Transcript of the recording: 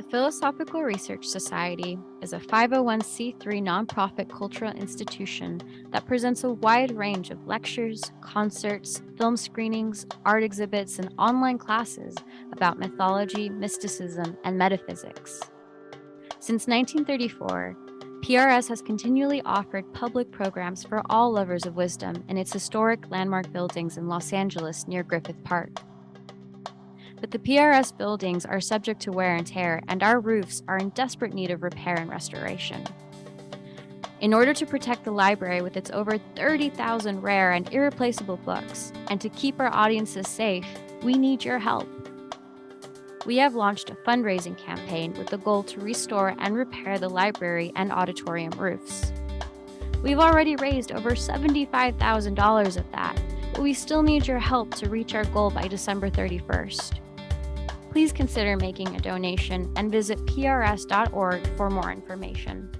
The Philosophical Research Society is a 501c3 nonprofit cultural institution that presents a wide range of lectures, concerts, film screenings, art exhibits, and online classes about mythology, mysticism, and metaphysics. Since 1934, PRS has continually offered public programs for all lovers of wisdom in its historic landmark buildings in Los Angeles near Griffith Park. But the PRS buildings are subject to wear and tear, and our roofs are in desperate need of repair and restoration. In order to protect the library with its over 30,000 rare and irreplaceable books, and to keep our audiences safe, we need your help. We have launched a fundraising campaign with the goal to restore and repair the library and auditorium roofs. We've already raised over $75,000 of that, but we still need your help to reach our goal by December 31st. Please consider making a donation and visit prs.org for more information.